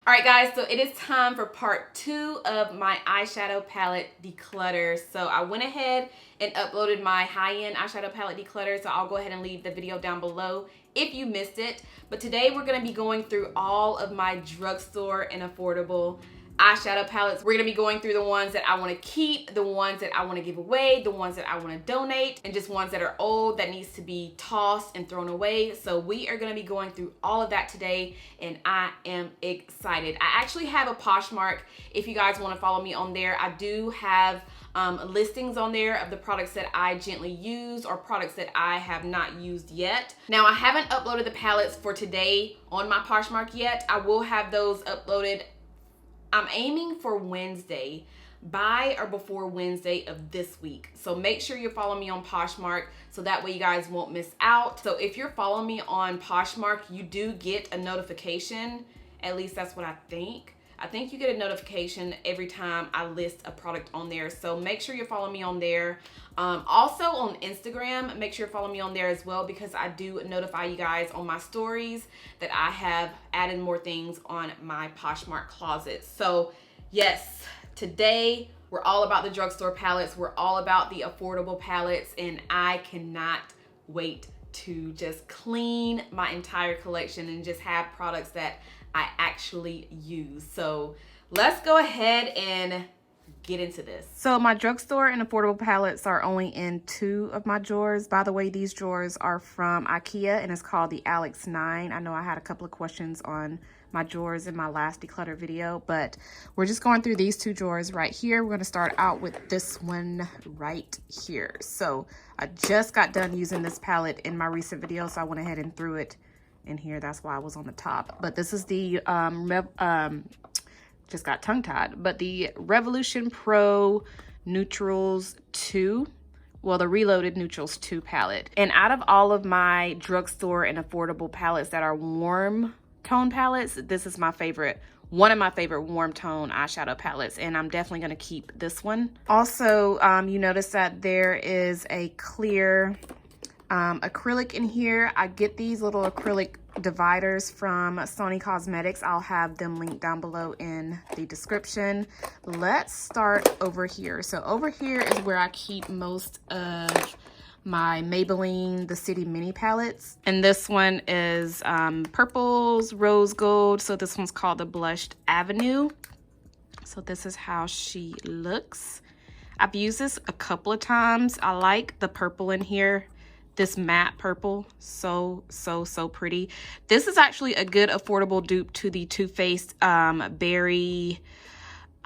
Alright guys, so it is time for part 2 of my eyeshadow palette declutter. So I went ahead and uploaded my high-end eyeshadow palette declutter, so I'll go ahead and leave the video down below if you missed it. But today we're going to be going through all of my drugstore and affordable eyeshadow palettes. We're going to be going through the ones that I want to keep, the ones that I want to give away, the ones that I want to donate, and just ones that are old that needs to be tossed and thrown away. So we are going to be going through all of that today, and I am excited. I actually have a Poshmark. If you guys want to follow me on there, I do have listings on there of the products that I gently use or products that I have not used yet. Now, I haven't uploaded the palettes for today on my Poshmark yet. I will have those uploaded. I'm aiming for Wednesday, by or before Wednesday of this week. So make sure you follow me on Poshmark so that way you guys won't miss out. So if you're following me on Poshmark, you do get a notification. At least that's what I think. I think you get a notification every time I list a product on there. So make sure you follow me on there. Also on Instagram, make sure you follow me on there as well, because I do notify you guys on my stories that I have added more things on my Poshmark closet. So yes, today we're all about the drugstore palettes. We're all about the affordable palettes, and I cannot wait to just clean my entire collection and just have products that I actually use. So let's go ahead and get into this. So my drugstore and affordable palettes are only in 2 of my drawers. By the way, these drawers are from IKEA and it's called the Alex 9. I know I had a couple of questions on my drawers in my last declutter video, but we're just going through these 2 drawers right here. We're going to start out with this one right here. So I just got done using this palette in my recent video, so I went ahead and threw it in here. That's why I was on the top. But this is the just got tongue-tied, but the Revolution Pro Neutrals 2, well, the Reloaded Neutrals 2 palette. And out of all of my drugstore and affordable palettes that are warm tone palettes, this is my favorite, one of my favorite warm tone eyeshadow palettes, and I'm definitely going to keep this one. Also, you notice that there is a clear acrylic in here. I get these little acrylic dividers from Sonny Cosmetics. I'll have them linked down below in the description. Let's start over here. So over here is where I keep most of my Maybelline The City Mini palettes. And this one is purples, rose gold. So this one's called the Blushed Avenue. So this is how she looks. I've used this a couple of times. I like the purple in here. This matte purple, so pretty. This is actually a good affordable dupe to the Too Faced Berry,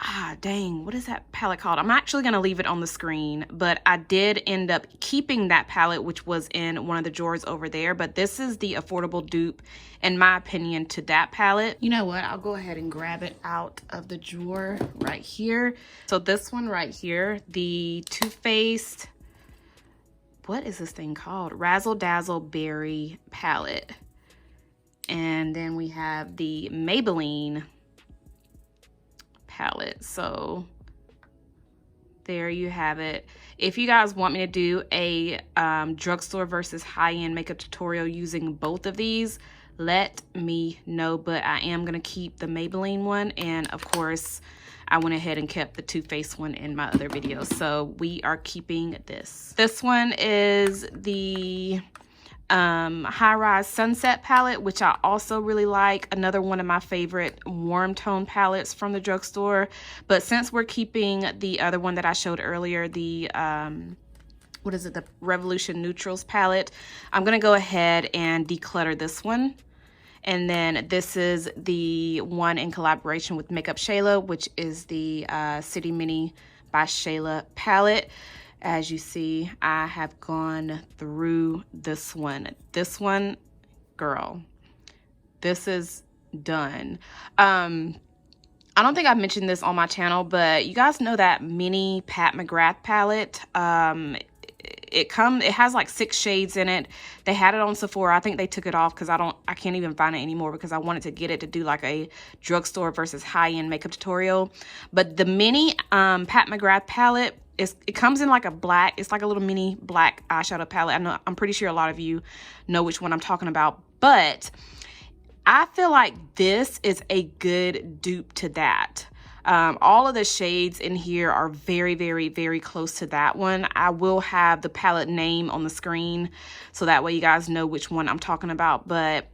what is that palette called? I'm actually gonna leave it on the screen, but I did end up keeping that palette, which was in one of the drawers over there. But this is the affordable dupe, in my opinion, to that palette. You know what? I'll go ahead and grab it out of the drawer right here. So this one right here, the Too Faced, what is this thing called? Razzle Dazzle Berry palette. And then we have the Maybelline palette. So there you have it. If you guys want me to do a drugstore versus high-end makeup tutorial using both of these, let me know. But I am going to keep the Maybelline one, and of course I went ahead and kept the Too Faced one in my other videos. So we are keeping this. This one is the High Rise Sunset palette, which I also really like. Another one of my favorite warm tone palettes from the drugstore. But since we're keeping the other one that I showed earlier, the what is it, the Revolution Neutrals palette, I'm gonna go ahead and declutter this one. And then this is the one in collaboration with Makeup Shayla, which is the City Mini by Shayla palette. As you see, I have gone through this one. This one, girl, this is done. I don't think I've mentioned this on my channel, but you guys know that mini Pat McGrath palette. It has like 6 shades in it. They had it on Sephora. I think they took it off because I can't even find it anymore, because I wanted to get it to do like a drugstore versus high-end makeup tutorial. But the mini Pat McGrath palette, it comes in like a black, it's like a little mini black eyeshadow palette. I'm pretty sure a lot of you know which one I'm talking about, but I feel like this is a good dupe to that. All of the shades in here are very, very, very close to that one. I will have the palette name on the screen so that way you guys know which one I'm talking about. But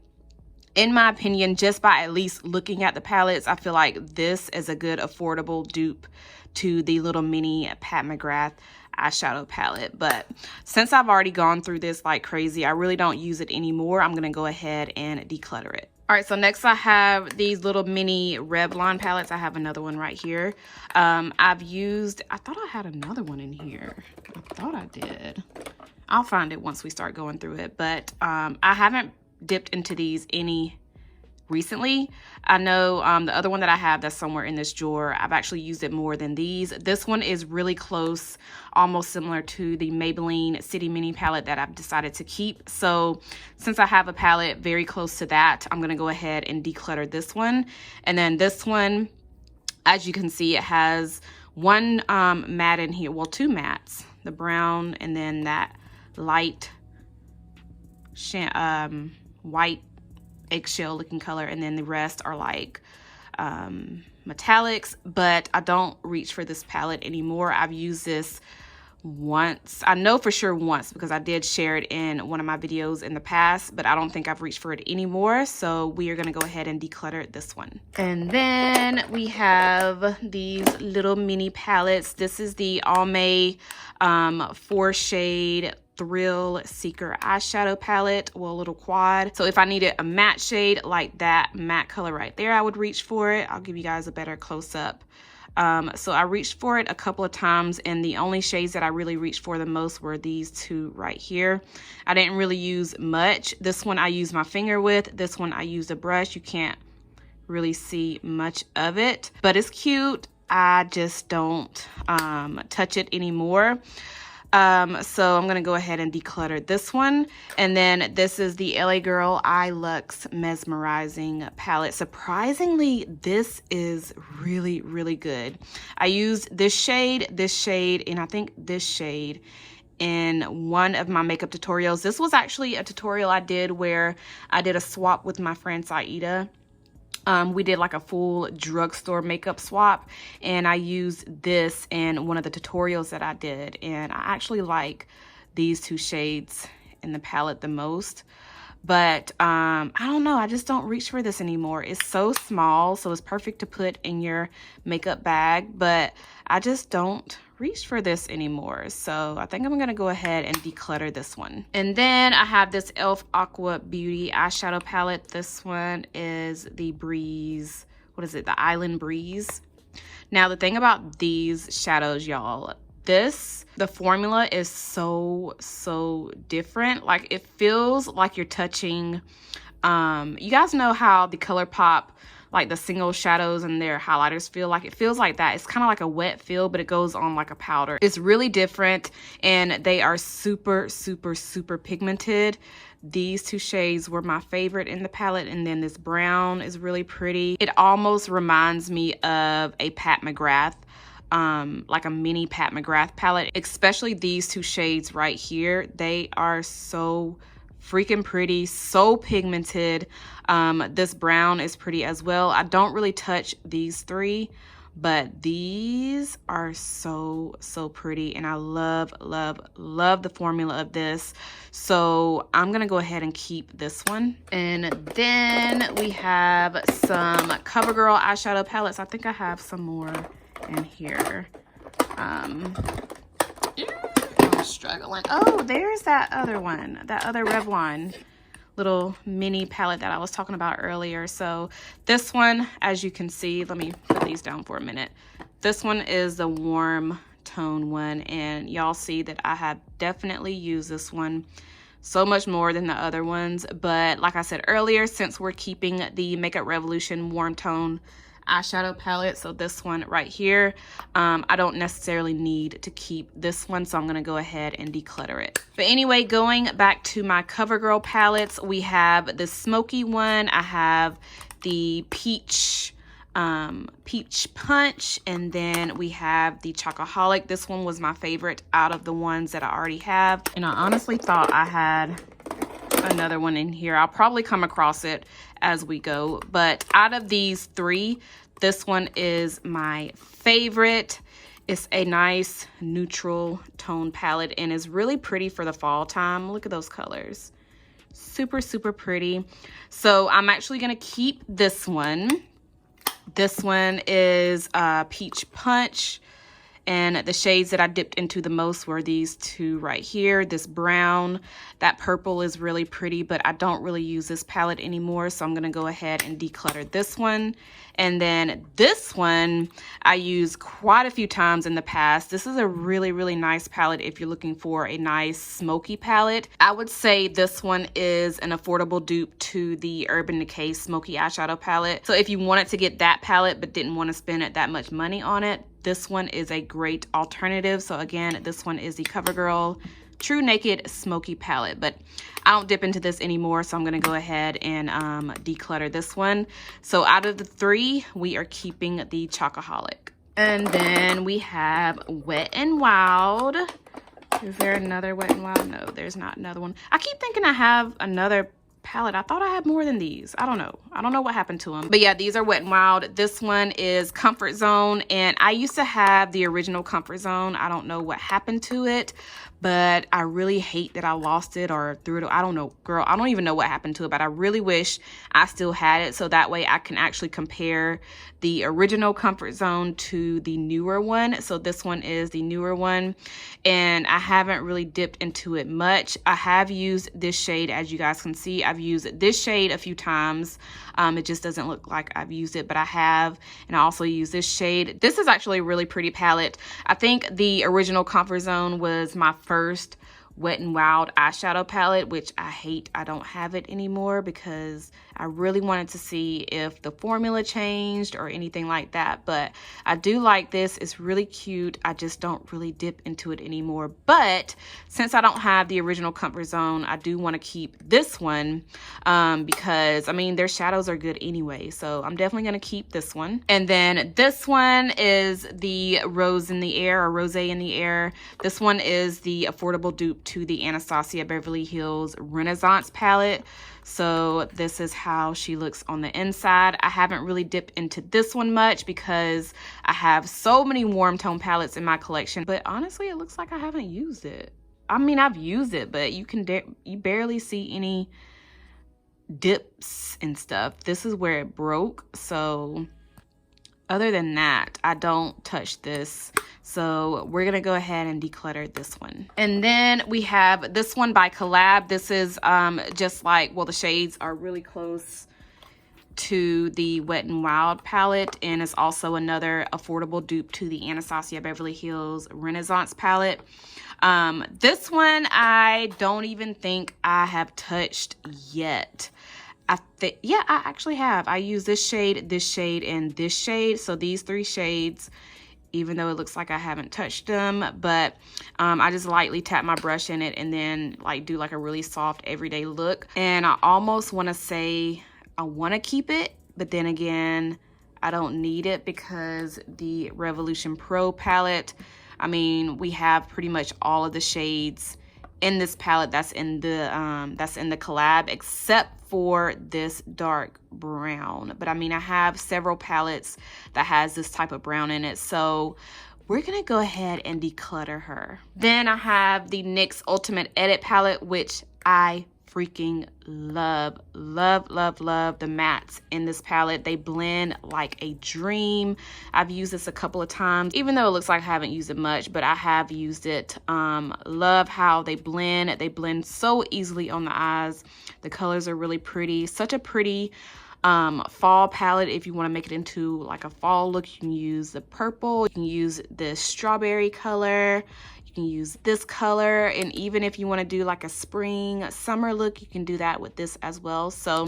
in my opinion, just by at least looking at the palettes, I feel like this is a good affordable dupe to the little mini Pat McGrath eyeshadow palette. But since I've already gone through this like crazy, I really don't use it anymore. I'm gonna go ahead and declutter it. All right, so next I have these little mini Revlon palettes. I have another one right here. I've used, I thought I had another one in here. I thought I did. I'll find it once we start going through it. But I haven't dipped into these any recently. I know the other one that I have that's somewhere in this drawer, I've actually used it more than these. This one is really close, almost similar to the Maybelline City Mini palette that I've decided to keep. So since I have a palette very close to that, I'm gonna go ahead and declutter this one. And then this one, as you can see, it has one matte in here, well, two mattes, the brown and then that light white eggshell looking color, and then the rest are like metallics. But I don't reach for this palette anymore. I've used this once, I know for sure once, because I did share it in one of my videos in the past, but I don't think I've reached for it anymore. So we are going to go ahead and declutter this one. And then we have these little mini palettes. This is the Almay 4-shade Thrill Seeker eyeshadow palette, well, a little quad. So if I needed a matte shade like that matte color right there, I would reach for it. I'll give you guys a better close-up. So I reached for it a couple of times, and the only shades that I really reached for the most were these two right here. I didn't really use much. This one I used my finger with. This one I used a brush. You can't really see much of it, but it's cute. I just don't touch it anymore. So I'm gonna go ahead and declutter this one. And then this is the LA Girl Eye Luxe Mesmerizing palette. Surprisingly, this is really, really good. I used this shade, and I think this shade in one of my makeup tutorials. This was actually a tutorial I did where I did a swap with my friend Saida. We did like a full drugstore makeup swap, and I used this in one of the tutorials that I did, and I actually like these two shades in the palette the most. But I don't know, I just don't reach for this anymore. It's so small, so it's perfect to put in your makeup bag, but I just don't reach for this anymore. So I think I'm gonna go ahead and declutter this one. And then I have this e.l.f. Aqua Beauty eyeshadow palette. This one is the Breeze, what is it, the Island Breeze. Now the thing about these shadows, y'all, the formula is so different. Like, it feels like you're touching, you guys know how the ColorPop, like the single shadows and their highlighters feel like? It feels like that. It's kind of like a wet feel, but it goes on like a powder. It's really different, and they are super pigmented. These two shades were my favorite in the palette, and then this brown is really pretty. It almost reminds me of a Pat McGrath, like a mini Pat McGrath palette, especially these two shades right here. They are so freaking pretty, so pigmented. This brown is pretty as well. I don't really touch these three, but these are so pretty, and I love the formula of this. So I'm gonna go ahead and keep this one. And then we have some CoverGirl eyeshadow palettes. I think I have some more in here. I'm struggling. Oh, there's that other one, that other Revlon little mini palette that I was talking about earlier. So this one, as you can see, let me put these down for a minute. This one is the warm tone one, and y'all see that I have definitely used this one so much more than the other ones. But like I said earlier, since we're keeping the Makeup Revolution warm tone eyeshadow palette, so this one right here, I don't necessarily need to keep this one, so I'm gonna go ahead and declutter it. But anyway, going back to my CoverGirl palettes, we have the smoky one, I have the peach punch, and then we have the Chocoholic. This one was my favorite out of the ones that I already have, and I honestly thought I had another one in here. I'll probably come across it as we go. But out of these three, this one is my favorite. It's a nice neutral tone palette and is really pretty for the fall time. Look at those colors. Super, super pretty. So I'm actually gonna keep this one. This one is Peach Punch. And the shades that I dipped into the most were these two right here. This brown, that purple is really pretty, but I don't really use this palette anymore. So I'm gonna go ahead and declutter this one. And then this one, I used quite a few times in the past. This is a really, really nice palette if you're looking for a nice smoky palette. I would say this one is an affordable dupe to the Urban Decay Smoky Eyeshadow Palette. So if you wanted to get that palette but didn't want to spend that much money on it, this one is a great alternative. So again, this one is the CoverGirl True Naked Smoky Palette, but I don't dip into this anymore, so I'm gonna go ahead and declutter this one. So out of the three, we are keeping the Chocoholic. And then we have Wet n Wild. Is there another Wet n Wild? No, there's not another one. I keep thinking I have another palette. I thought I had more than these. I don't know. I don't know what happened to them. But yeah, these are Wet n Wild. This one is Comfort Zone, and I used to have the original Comfort Zone. I don't know what happened to it, but I really hate that I lost it or threw it. I don't know, girl. I don't even know what happened to it, but I really wish I still had it so that way I can actually compare the original Comfort Zone to the newer one. So this one is the newer one, and I haven't really dipped into it much. I have used this shade, as you guys can see. I've used this shade a few times. It just doesn't look like I've used it, but I have. And I also use this shade. This is actually a really pretty palette. I think the original Comfort Zone was my first Wet n Wild eyeshadow palette, which I hate. I don't have it anymore because I really wanted to see if the formula changed or anything like that. But I do like this. It's really cute. I just don't really dip into it anymore. But since I don't have the original Comfort Zone, I do want to keep this one because, I mean, their shadows are good anyway. So I'm definitely going to keep this one. And then this one is the Rose in the Air, or Rose in the Air. This one is the affordable dupe to the Anastasia Beverly Hills Renaissance palette. So this is how she looks on the inside. I haven't really dipped into this one much because I have so many warm tone palettes in my collection, but honestly, it looks like I haven't used it. I mean, I've used it, but you barely see any dips and stuff. This is where it broke. So other than that, I don't touch this. So we're gonna go ahead and declutter this one. And then we have this one by Collab. This is just like, well, the shades are really close to the Wet n Wild palette, and it's also another affordable dupe to the Anastasia Beverly Hills Renaissance palette. This one I don't even think I have touched yet. Yeah, I actually have. I use this shade, and this shade. So these three shades, even though it looks like I haven't touched them, but I just lightly tap my brush in it and then like do like a really soft everyday look. And I almost want to say I want to keep it, but then again, I don't need it because the Revolution Pro palette, I mean, we have pretty much all of the shades in this palette that's in the collab, except for this dark brown. But I mean, I have several palettes that has this type of brown in it, so we're gonna go ahead and declutter her. Then I have the NYX Ultimate Edit palette, which I freaking love the mattes in this palette. They blend like a dream. I've used this a couple of times, even though it looks like I haven't used it much, but I have used it. Love how they blend so easily on the eyes. The colors are really pretty. Such a pretty fall palette. If you want to make it into like a fall look, you can use the purple, you can use this strawberry color, you can use this color, and even if you want to do like a spring summer look, you can do that with this as well. So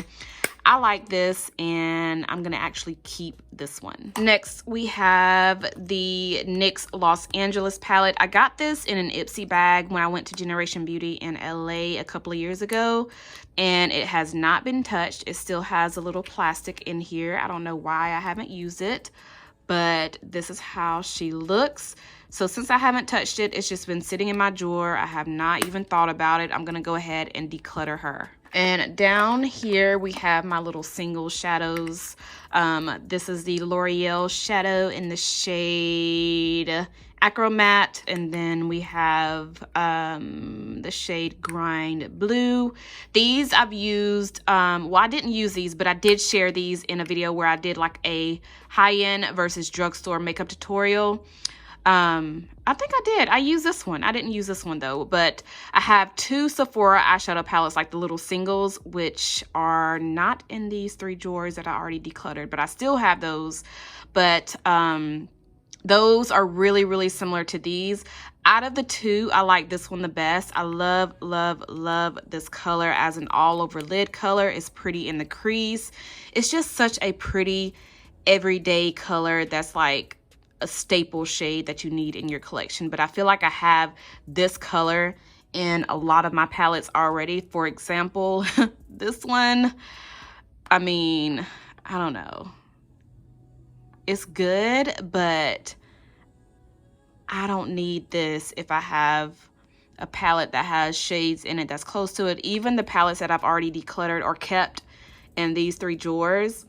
I like this, and I'm gonna actually keep this one. Next, we have the NYX Los Angeles palette. I got this in an Ipsy bag when I went to Generation Beauty in LA a couple of years ago, and it has not been touched. It still has a little plastic in here. I don't know why I haven't used it, but this is how she looks. So since I haven't touched it, it's just been sitting in my drawer. I have not even thought about it. I'm gonna go ahead and declutter her. And down here we have my little single shadows. This is the L'Oreal shadow in the shade Acro Matte, and then we have the shade Grind Blue. These I've used, well, I didn't use these, but I did share these in a video where I did like a high-end versus drugstore makeup tutorial. I think I did. I used this one. I didn't use this one though, but I have two Sephora eyeshadow palettes, like the little singles, which are not in these 3 drawers that I already decluttered, but I still have those. But those are really, really similar to these. Out of the 2, I like this one the best. I love, love, love this color as an all over lid color. It's pretty in the crease. It's just such a pretty everyday color that's like a staple shade that you need in your collection. But I feel like I have this color in a lot of my palettes already. For example, this one, I mean, I don't know. It's good, but I don't need this if I have a palette that has shades in it that's close to it. Even the palettes that I've already decluttered or kept in these 3 drawers,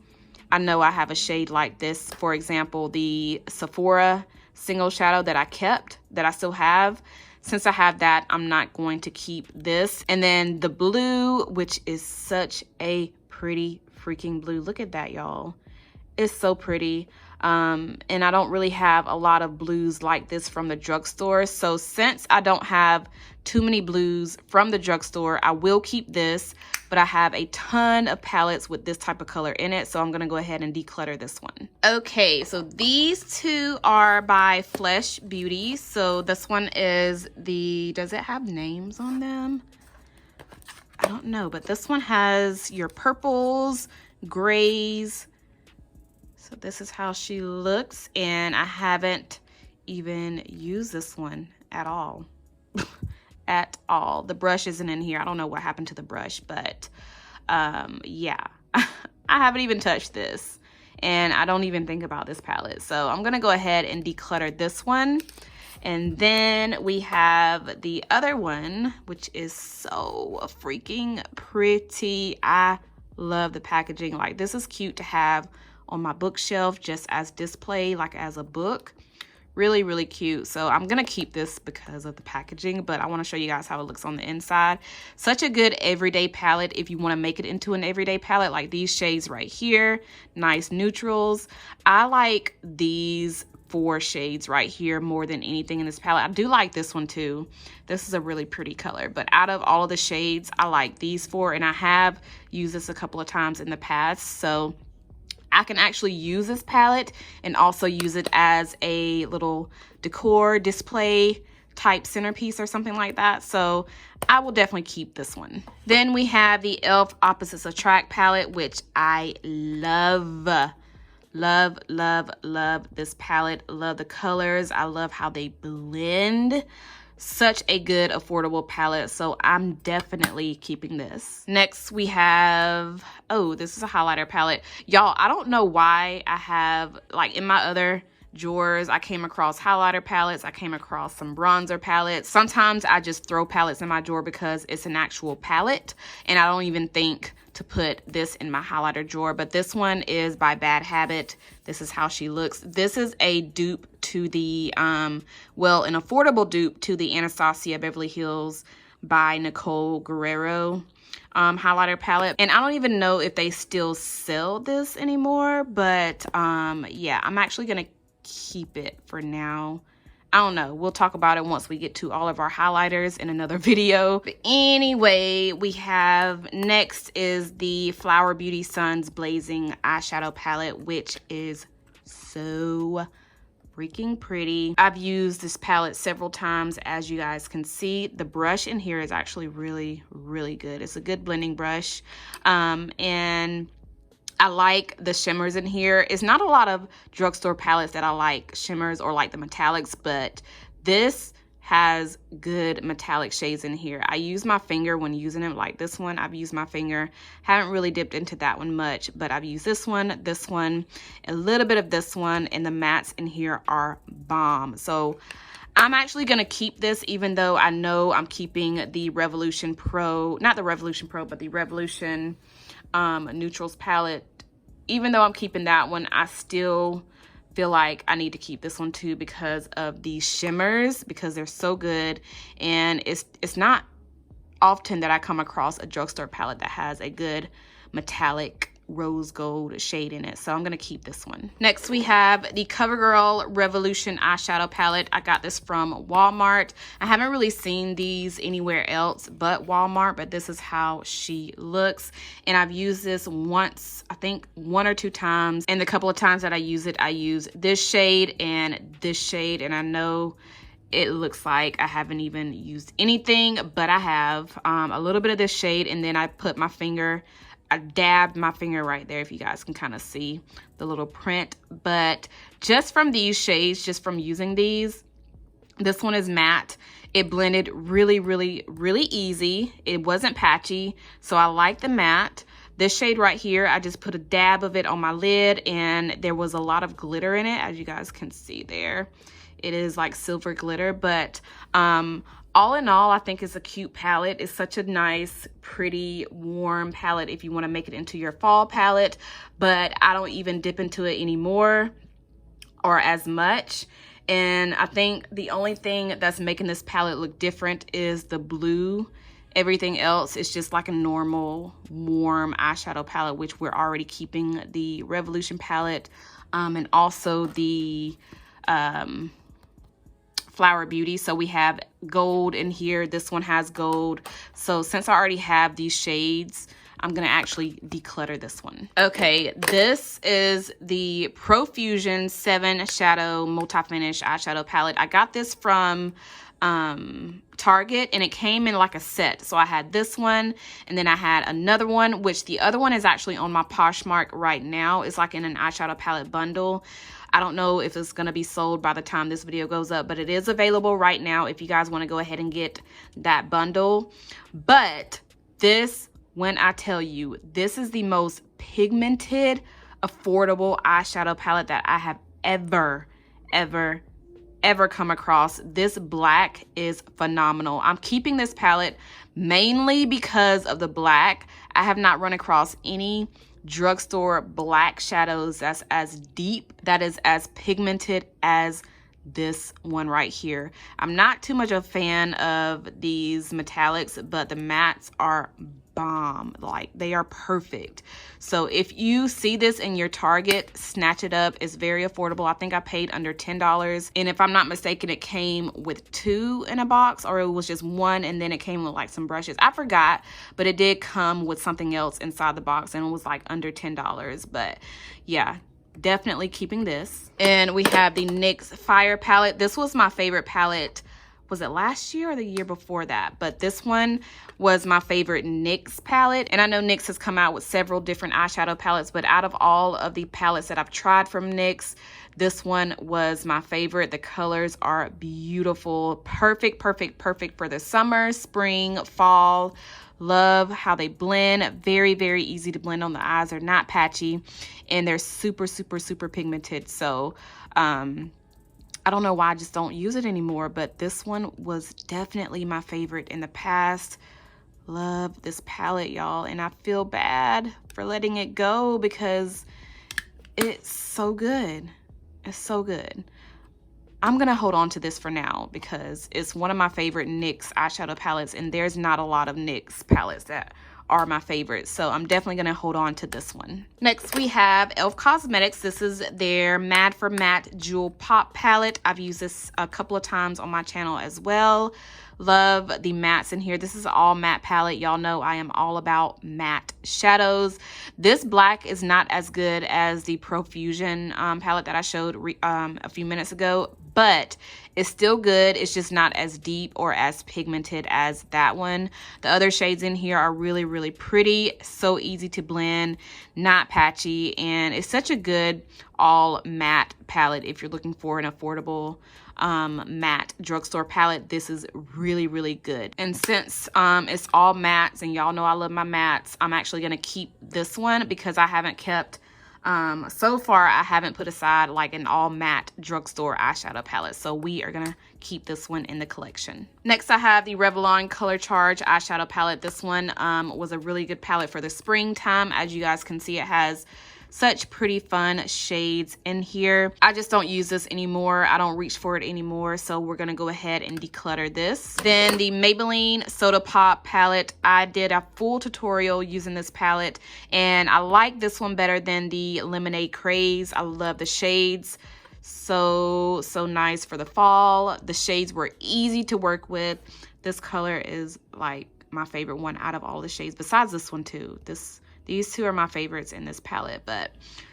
I know I have a shade like this. For example, the Sephora single shadow that I kept, that I still have. Since I have that, I'm not going to keep this. And then the blue, which is such a pretty freaking blue. Look at that, y'all. It's so pretty. And I don't really have a lot of blues like this from the drugstore. So since I don't have too many blues from the drugstore, I will keep this. But I have a ton of palettes with this type of color in it, so I'm gonna go ahead and declutter this one. Okay, so these 2 are by Flesh Beauty. So this one is the, does it have names on them? I don't know, but this one has your purples, grays. So this is how she looks, and I haven't even used this one at all. At all. The brush isn't in here. I don't know what happened to the brush, but yeah. I haven't even touched this, and I don't even think about this palette. So I'm gonna go ahead and declutter this one. And then we have the other one, which is so freaking pretty. I love the packaging. Like, this is cute to have on my bookshelf just as display, like as a book. Really, really cute. So I'm gonna keep this because of the packaging, but I want to show you guys how it looks on the inside. Such a good everyday palette if you want to make it into an everyday palette, like these shades right here. Nice neutrals. I like these 4 shades right here more than anything in this palette. I do like this one too. This is a really pretty color, but out of all of the shades, I like these 4, and I have used this a couple of times in the past, so I can actually use this palette and also use it as a little decor display type centerpiece or something like that. So I will definitely keep this one. Then we have the e.l.f. Opposites Attract palette, which I love. Love, love, love this palette. Love the colors. I love how they blend. Such a good affordable palette, so I'm definitely keeping this. Next we have, oh, this is a highlighter palette. Y'all, I don't know why I have, like in my other drawers, I came across highlighter palettes, I came across some bronzer palettes. Sometimes I just throw palettes in my drawer because it's an actual palette, and I don't even think to put this in my highlighter drawer. But this one is by Bad Habit. This is how she looks. This is a dupe to the, well, an affordable dupe to the Anastasia Beverly Hills by Nicole Guerrero highlighter palette. And I don't even know if they still sell this anymore, but yeah, I'm actually gonna keep it for now. I don't know. We'll talk about it once we get to all of our highlighters in another video. But anyway, we have next is the Flower Beauty Suns Blazing Eyeshadow Palette, which is so freaking pretty. I've used this palette several times, as you guys can see. The brush in here is actually really, really good. It's a good blending brush. And I like the shimmers in here. It's not a lot of drugstore palettes that I like shimmers or like the metallics, but this has good metallic shades in here. I use my finger when using it, like this one. I've used my finger. Haven't really dipped into that one much, but I've used this one, a little bit of this one, and the mattes in here are bomb. So I'm actually going to keep this, even though I know I'm keeping the Revolution Pro, not the Revolution Pro, but the Revolution Neutrals palette. Even though I'm keeping that one, I still feel like I need to keep this one too because of these shimmers, because they're so good. And it's not often that I come across a drugstore palette that has a good metallic rose gold shade in it, so I'm gonna keep this one. Next we have the Covergirl Revolution eyeshadow palette. I got this from Walmart. I haven't really seen these anywhere else but Walmart, but this is how she looks, and I've used this once, I think 1 or 2 times, and the couple of times that I use it, I use this shade and this shade, and I know it looks like I haven't even used anything, but I have a little bit of this shade, and then I put my finger, I dabbed my finger right there, if you guys can kind of see the little print. But just from these shades, just from using these, this one is matte. It blended really, really, really easy. It wasn't patchy, so I like the matte. This shade right here, I just put a dab of it on my lid, and there was a lot of glitter in it, as you guys can see there. It is like silver glitter, but all in all, I think it's a cute palette. It's such a nice, pretty, warm palette if you want to make it into your fall palette, but I don't even dip into it anymore or as much. And I think the only thing that's making this palette look different is the blue. Everything else is just like a normal, warm eyeshadow palette, which we're already keeping the Revolution palette and also the Flower Beauty. So we have gold in here. This one has gold. So since I already have these shades, I'm gonna actually declutter this one. Okay, this is the Profusion 7 Shadow Multi-Finish Eyeshadow Palette. I got this from Target, and it came in like a set. So I had this one, and then I had another one, which the other one is actually on my Poshmark right now. It's like in an eyeshadow palette bundle. I don't know if it's going to be sold by the time this video goes up, but it is available right now if you guys want to go ahead and get that bundle. But this, when I tell you, this is the most pigmented, affordable eyeshadow palette that I have ever come across. This black is phenomenal. I'm keeping this palette mainly because of the black. I have not run across any drugstore black shadows that's as deep, that is as pigmented as this one right here. I'm not too much of a fan of these metallics, but the mattes are bomb. Like, they are perfect. So if you see this in your Target, snatch it up. It's very affordable. I think I paid under $10, and if I'm not mistaken, it came with 2 in a box, or it was just 1, and then it came with like some brushes. I forgot, but it did come with something else inside the box, and it was like under $10. But yeah, definitely keeping this. And we have the NYX Fire palette. This was my favorite palette. Was it last year or the year before that? But this one was my favorite NYX palette. And I know NYX has come out with several different eyeshadow palettes, but out of all of the palettes that I've tried from NYX, this one was my favorite. The colors are beautiful. Perfect for the summer, spring, fall. Love how they blend. Very easy to blend on the eyes. They're not patchy, and they're super pigmented. So I don't know why I just don't use it anymore, but this one was definitely my favorite in the past. Love this palette, y'all, and I feel bad for letting it go because it's so good. It's so good. I'm gonna hold on to this for now because it's one of my favorite NYX eyeshadow palettes, and there's not a lot of NYX palettes that are my favorites, so I'm definitely gonna hold on to this one. Next we have e.l.f. Cosmetics. This is their Mad for Matte Jewel Pop palette. I've used this a couple of times on my channel as well. Love the mattes in here. This is all matte palette. Y'all know I am all about matte shadows. This black is not as good as the Profusion palette that I showed a few minutes ago, but it's still good. It's just not as deep or as pigmented as that one. The other shades in here are really pretty, so easy to blend, not patchy, and it's such a good all matte palette if you're looking for an affordable matte drugstore palette. This is really good. And since it's all mattes, and y'all know I love my mattes, I'm actually gonna keep this one because I haven't kept So far I haven't put aside like an all matte drugstore eyeshadow palette, so we are gonna keep this one in the collection. Next I have the Revlon Color Charge eyeshadow palette. This one was a really good palette for the springtime. As you guys can see, it has such pretty fun shades in here. I just don't use this anymore. I don't reach for it anymore, so we're gonna go ahead and declutter this. Then the Maybelline Soda Pop palette. I did a full tutorial using this palette, and I like this one better than the Lemonade Craze. I love the shades. So nice for the fall. The shades were easy to work with. This color is like my favorite one out of all the shades, besides this one too. These two are my favorites in this palette, but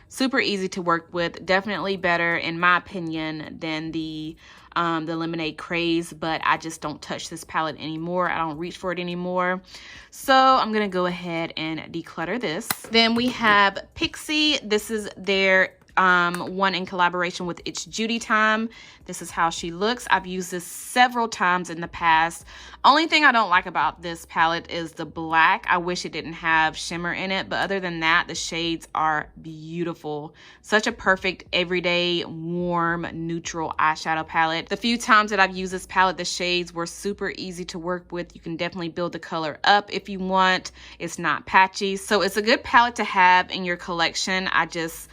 super easy to work with. Definitely better, in my opinion, than the Lemonade Craze, but I just don't touch this palette anymore. I don't reach for it anymore. So I'm gonna go ahead and declutter this. Then we have Pixie. This is their one in collaboration with It's Judy Time. This is how she looks. I've used this several times in the past. Only thing I don't like about this palette is the black. I wish it didn't have shimmer in it, but other than that, the shades are beautiful. Such a perfect everyday warm neutral eyeshadow palette. The few times that I've used this palette, the shades were super easy to work with. You can definitely build the color up if you want. It's not patchy, so it's a good palette to have in your collection. I just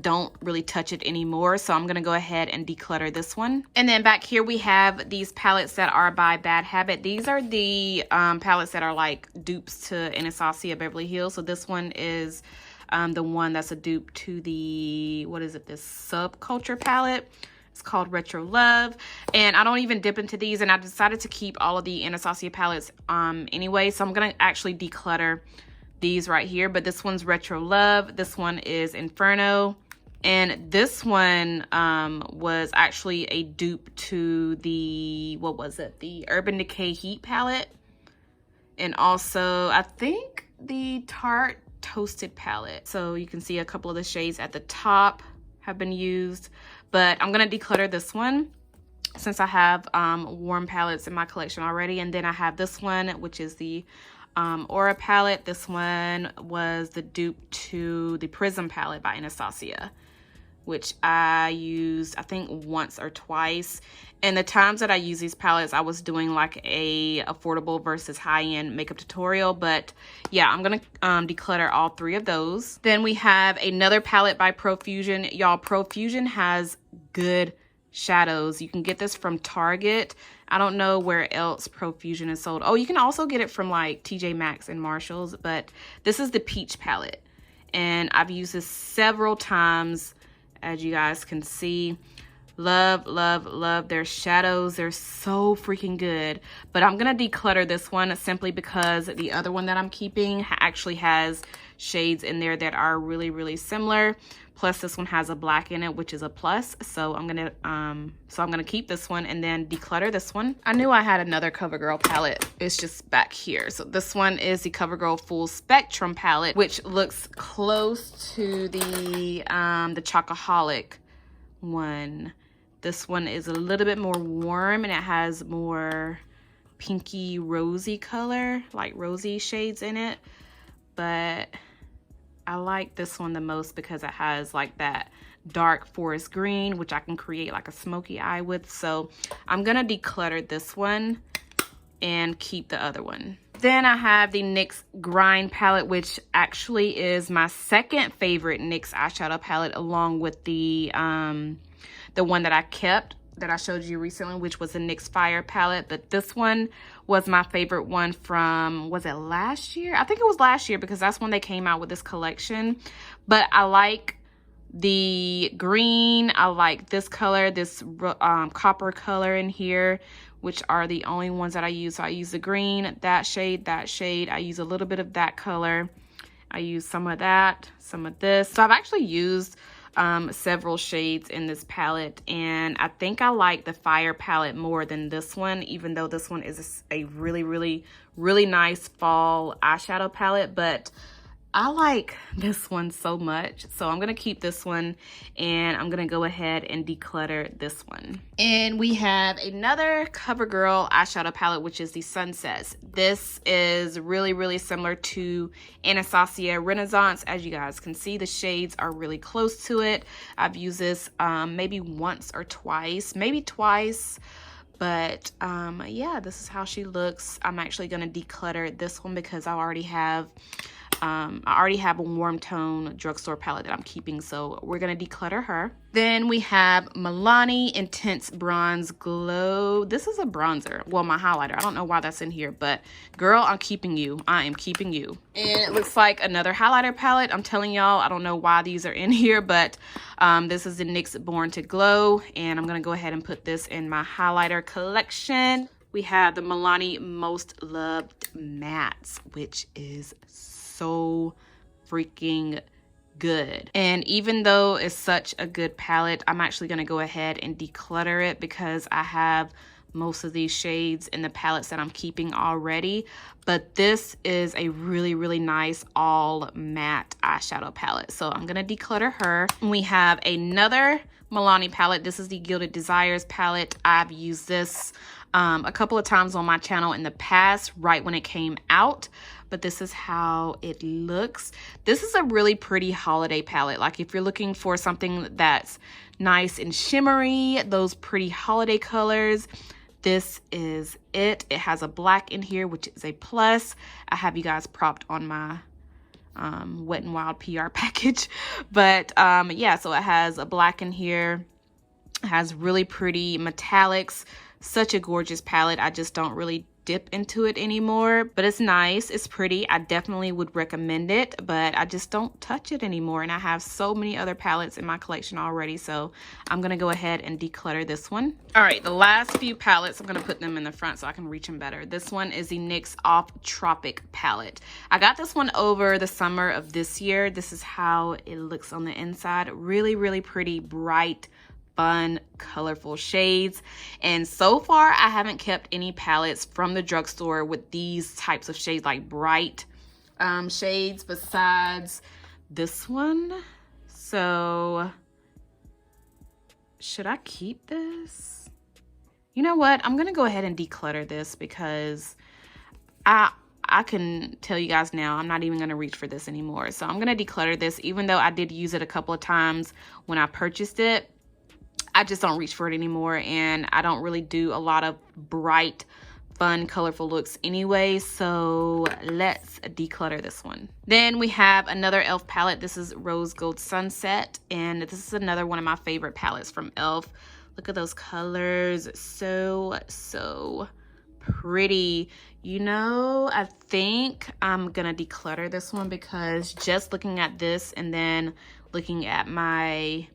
don't really touch it anymore, so I'm gonna go ahead and declutter this one. And then back here we have these palettes that are by Bad Habit. These are the palettes that are like dupes to Anastasia Beverly Hills. So this one is the one that's a dupe to the, what is it, this Subculture palette. It's called Retro Love, and I don't even dip into these, and I decided to keep all of the Anastasia palettes anyway, so I'm gonna actually declutter these right here. But this one's Retro Love, this one is Inferno, and this one was actually a dupe to the, what was it, the Urban Decay Heat palette, and also I think the Tarte Toasted palette. So you can see a couple of the shades at the top have been used, but I'm gonna declutter this one since I have warm palettes in my collection already. And then I have this one, which is the Aura palette. This one was the dupe to the Prism palette by Anastasia, which I used I think once or twice. And the times that I use these palettes, I was doing like a affordable versus high-end makeup tutorial. But yeah, I'm gonna declutter all three of those. Then we have another palette by Profusion. Y'all, Profusion has good shadows. You can get this from Target. I don't know where else Profusion is sold. Oh, you can also get it from like TJ Maxx and Marshalls, but this is the Peach palette, and I've used this several times. As you guys can see, love, love, love their shadows. They're so freaking good. But I'm gonna declutter this one simply because the other one that I'm keeping actually has shades in there that are really, really similar. Plus this one has a black in it, which is a plus. So I'm gonna keep this one and then declutter this one. I knew I had another Covergirl palette. It's just back here. So this one is the Covergirl Full Spectrum palette, which looks close to the Chocoholic one. This one is a little bit more warm, and it has more pinky rosy color, like rosy shades in it. But I like this one the most because it has like that dark forest green, which I can create like a smoky eye with. So I'm gonna declutter this one and keep the other one. Then I have the NYX Grind palette, which actually is my second favorite NYX eyeshadow palette, along with the one that I kept that I showed you recently, which was the NYX Fire palette. But this one was my favorite one from, was it last year? I think it was last year, because that's when they came out with this collection. But I like the green, I like this color, this copper color in here, which are the only ones that I use. So I use the green, that shade, I use a little bit of that color, I use some of that, some of this. So I've actually used several shades in this palette, and I think I like the Fire palette more than this one, even though this one is a really, really, really nice fall eyeshadow palette. But I like this one so much, so I'm gonna keep this one, and I'm gonna go ahead and declutter this one. And we have another CoverGirl eyeshadow palette, which is the Sunsets. This is really similar to Anastasia Renaissance. As you guys can see, the shades are really close to it. I've used this maybe once or twice, maybe twice. But yeah, this is how she looks. I'm actually gonna declutter this one because I already have a warm tone drugstore palette that I'm keeping, so we're gonna declutter her. Then we have Milani Intense Bronze Glow. This is a bronzer, well, my highlighter. I don't know why that's in here, but girl, I'm keeping you. I am keeping you. And it looks like another highlighter palette. I'm telling y'all, I don't know why these are in here, but this is the NYX Born to Glow, and I'm gonna go ahead and put this in my highlighter collection. We have the Milani Most Loved Mattes, which is so freaking good. And even though it's such a good palette, I'm actually going to go ahead and declutter it because I have most of these shades in the palettes that I'm keeping already. But this is a really nice all matte eyeshadow palette, so I'm going to declutter her. We have another Milani palette. This is the Gilded Desires palette. I've used this a couple of times on my channel in the past, right when it came out, but this is how it looks. This is a really pretty holiday palette. Like if you're looking for something that's nice and shimmery, those pretty holiday colors, this is it. It has a black in here, which is a plus. I have you guys propped on my Wet n Wild PR package, but yeah, so it has a black in here. It has really pretty metallics. Such a gorgeous palette. I just don't really dip into it anymore, but it's nice, it's pretty. I definitely would recommend it, but I just don't touch it anymore, and I have so many other palettes in my collection already, so I'm gonna go ahead and declutter this one. All right, the last few palettes, I'm gonna put them in the front so I can reach them better. This one is the NYX Off Tropic palette. I got this one over the summer of this year. This is how it looks on the inside. Really pretty, bright, fun, colorful shades. And so far, I haven't kept any palettes from the drugstore with these types of shades, like bright shades, besides this one. So, should I keep this? You know what? I'm gonna go ahead and declutter this because I can tell you guys now, I'm not even gonna reach for this anymore. So I'm gonna declutter this, even though I did use it a couple of times when I purchased it. I just don't reach for it anymore, and I don't really do a lot of bright, fun, colorful looks anyway, so let's declutter this one. Then we have another e.l.f. palette. This is Rose Gold Sunset, and this is another one of my favorite palettes from e.l.f. Look at those colors, so pretty. You know, I think I'm gonna declutter this one because just looking at this and then looking at my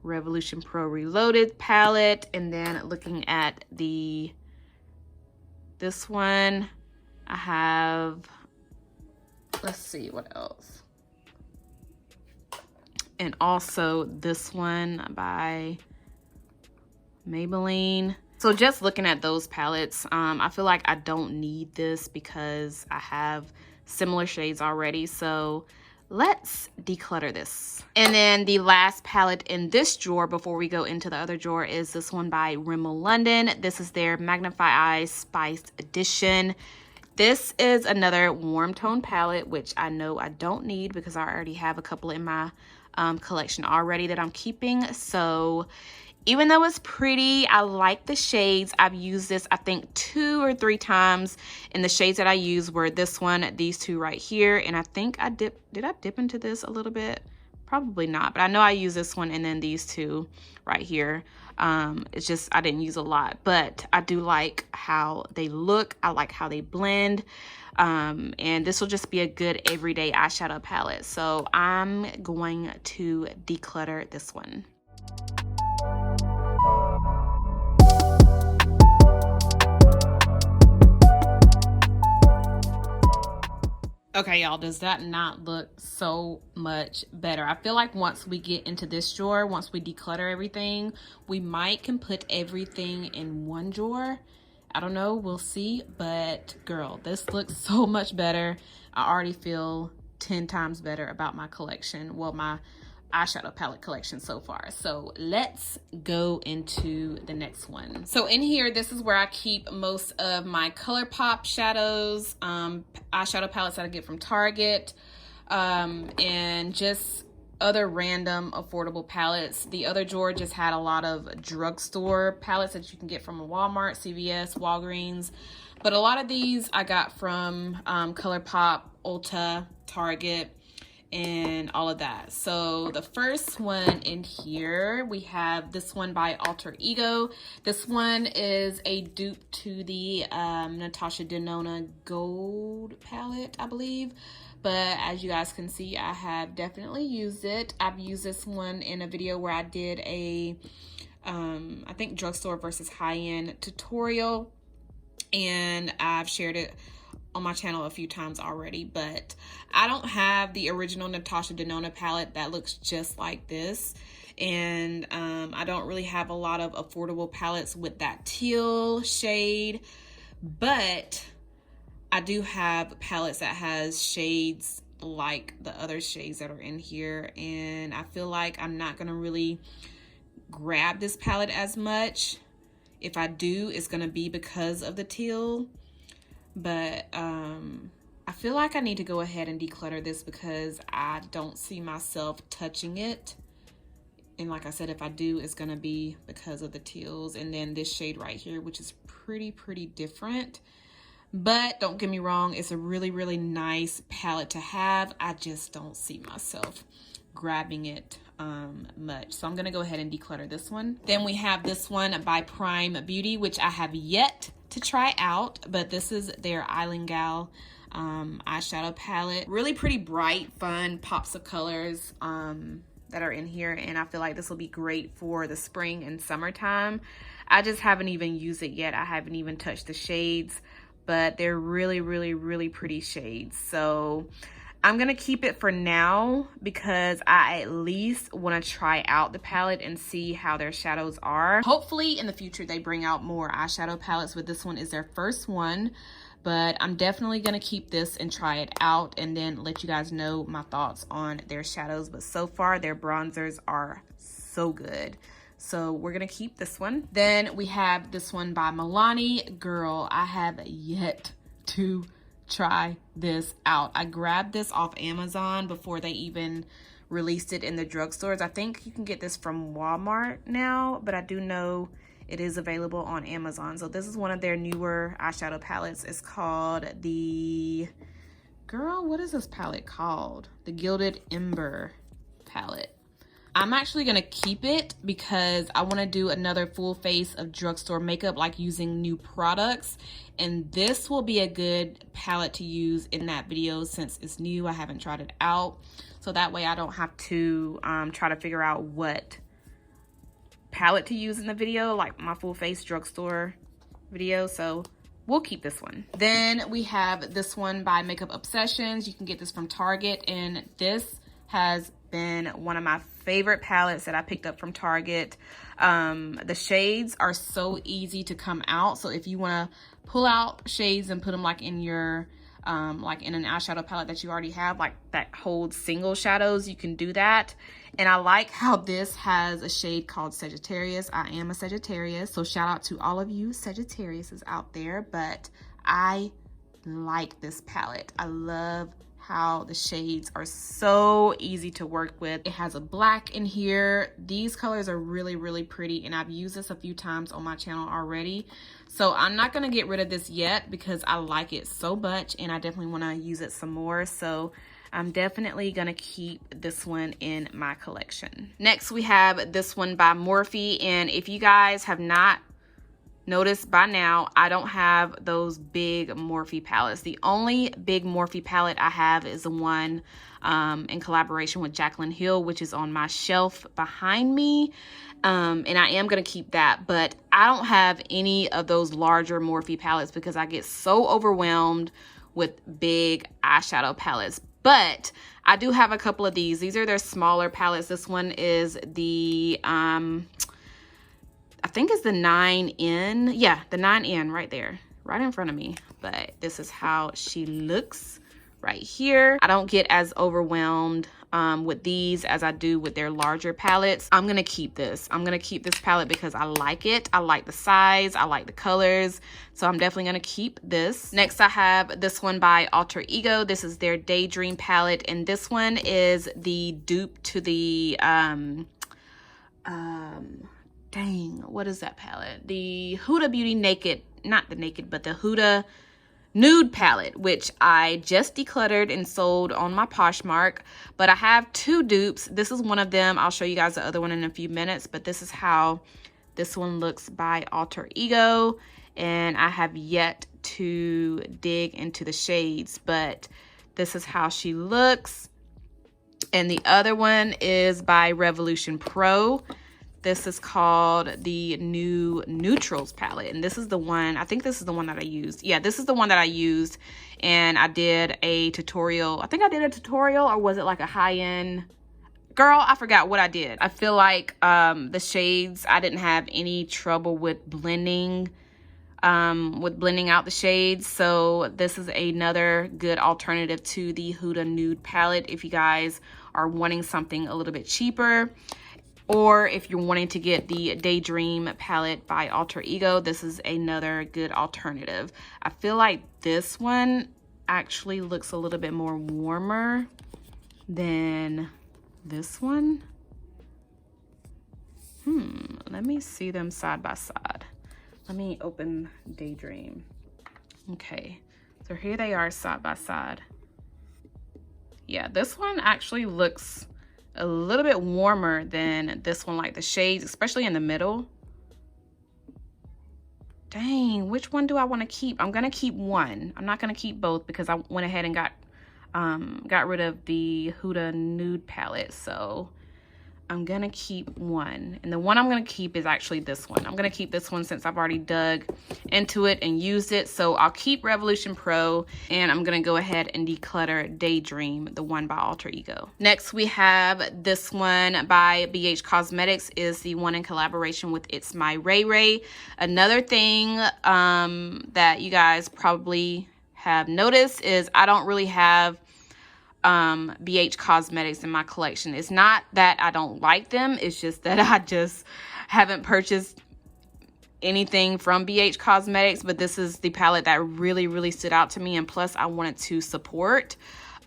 Revolution Pro Reloaded palette and then looking at this one, I have, let's see what else, and also this one by Maybelline. So just looking at those palettes, I feel like I don't need this because I have similar shades already, so let's declutter this. And then the last palette in this drawer before we go into the other drawer is this one by Rimmel London. This is their Magnify Eyes Spiced Edition. This is another warm tone palette, which I know I don't need because I already have a couple in my collection already that I'm keeping. So even though it's pretty, I like the shades. I've used this, I think, 2 or 3 times, and the shades that I used were this one, these two right here, and I think I did I dip into this a little bit? Probably not, but I know I used this one and then these two right here. It's just I didn't use a lot, but I do like how they look. I like how they blend, and this will just be a good everyday eyeshadow palette. So I'm going to declutter this one. Okay, y'all, does that not look so much better? I feel like once we get into this drawer, once we declutter everything, we can put everything in one drawer. I don't know, we'll see, but girl, this looks so much better. I already feel 10 times better about my collection. Well, my eyeshadow palette collection so far. So let's go into the next one. So in here, this is where I keep most of my ColorPop shadows, eyeshadow palettes that I get from Target, and just other random affordable palettes. The other drawer just had a lot of drugstore palettes that you can get from Walmart, CVS, Walgreens. But a lot of these I got from ColorPop, Ulta, Target, and all of that. So the first one in here, we have this one by Alter Ego. This one is a dupe to the Natasha Denona Gold palette, I believe. But as you guys can see, I have definitely used it. I've used this one in a video where I did a, I think drugstore versus high-end tutorial. And I've shared it on my channel a few times already, but I don't have the original Natasha Denona palette that looks just like this, and I don't really have a lot of affordable palettes with that teal shade, but I do have palettes that has shades like the other shades that are in here, and I feel like I'm not gonna really grab this palette as much. If I do, it's gonna be because of the teal. But I feel like I need to go ahead and declutter this because I don't see myself touching it. And like I said, if I do, it's gonna be because of the teals. And then this shade right here, which is pretty different. But don't get me wrong, it's a really nice palette to have. I just don't see myself grabbing it much. So I'm gonna go ahead and declutter this one. Then we have this one by Prime Beauty, which I have yet to try out, but this is their Island Gal eyeshadow palette. Really pretty bright, fun pops of colors that are in here, and I feel like this will be great for the spring and summertime. I just haven't even used it yet. I haven't even touched the shades, but they're really pretty shades. So I'm gonna keep it for now because I at least want to try out the palette and see how their shadows are. Hopefully in the future they bring out more eyeshadow palettes, but this one is their first one. But I'm definitely gonna keep this and try it out and then let you guys know my thoughts on their shadows. But so far their bronzers are so good. So we're gonna keep this one. Then we have this one by Milani. Girl, I have yet to try this out. I grabbed this off Amazon before they even released it in the drugstores. I think you can get this from Walmart now, but I do know it is available on Amazon. So this is one of their newer eyeshadow palettes. It's called the, girl, what is this palette called? The Gilded Ember palette. I'm actually gonna keep it because I wanna do another full face of drugstore makeup, like using new products. And this will be a good palette to use in that video since it's new. I haven't tried it out. So that way I don't have to try to figure out what palette to use in the video, like my full face drugstore video. So we'll keep this one. Then we have this one by Makeup Obsessions. You can get this from Target, and this has been one of my favorite palettes that I picked up from Target. The shades are so easy to come out. So if you want to pull out shades and put them like in your like in an eyeshadow palette that you already have, like that holds single shadows, you can do that. And I like how this has a shade called Sagittarius. I am a Sagittarius, so shout out to all of you Sagittariuses out there. But I like this palette. I love how the shades are so easy to work with. It has a black in here. These colors are really pretty, and I've used this a few times on my channel already. So I'm not gonna get rid of this yet because I like it so much and I definitely wanna use it some more. So I'm definitely gonna keep this one in my collection. Next, we have this one by Morphe, and if you guys have not noticed by now, I don't have those big Morphe palettes. The only big Morphe palette I have is the one in collaboration with Jaclyn Hill, which is on my shelf behind me. And I am going to keep that, but I don't have any of those larger Morphe palettes because I get so overwhelmed with big eyeshadow palettes. But I do have a couple of these. These are their smaller palettes. This one is the I think it's the 9N. Yeah, the 9N right there, right in front of me. But this is how she looks right here. I don't get as overwhelmed with these as I do with their larger palettes. I'm gonna keep this. I'm gonna keep this palette because I like it. I like the size, I like the colors, so I'm definitely gonna keep this. Next, I have this one by Alter Ego. This is their Daydream palette, and this one is the dupe to the dang, what is that palette? The Huda Beauty Naked, not the Naked, but the Huda Nude palette, which I just decluttered and sold on my Poshmark. But I have two dupes. This is one of them. I'll show you guys the other one in a few minutes, but this is how this one looks by Alter Ego, and I have yet to dig into the shades, but this is how she looks. And the other one is by Revolution Pro. This is called the New Neutrals palette, and this is the one, I think this is the one that I used. Yeah, this is the one that I used, and I did a tutorial. I think I did a tutorial, or was it like a high-end? Girl, I forgot what I did. I feel like the shades, I didn't have any trouble with blending out the shades, so this is another good alternative to the Huda Nude palette if you guys are wanting something a little bit cheaper. Or if you're wanting to get the Daydream palette by Alter Ego, this is another good alternative. I feel like this one actually looks a little bit more warmer than this one. Let me see them side by side. Let me open Daydream. Okay, so here they are side by side. Yeah, this one actually looks a little bit warmer than this one, like the shades, especially in the middle. Dang, which one do I want to keep? I'm gonna keep one. I'm not gonna keep both because I went ahead and got rid of the Huda Nude palette, so I'm gonna keep one. And the one I'm gonna keep is actually this one. I'm gonna keep this one since I've already dug into it and used it. So I'll keep Revolution Pro, and I'm gonna go ahead and declutter Daydream, the one by Alter Ego. Next, we have this one by BH Cosmetics, is the one in collaboration with It's My Ray Ray. Another thing that you guys probably have noticed is I don't really have BH Cosmetics in my collection. It's not that I don't like them, it's just that I just haven't purchased anything from BH Cosmetics, but this is the palette that really stood out to me, and plus I wanted to support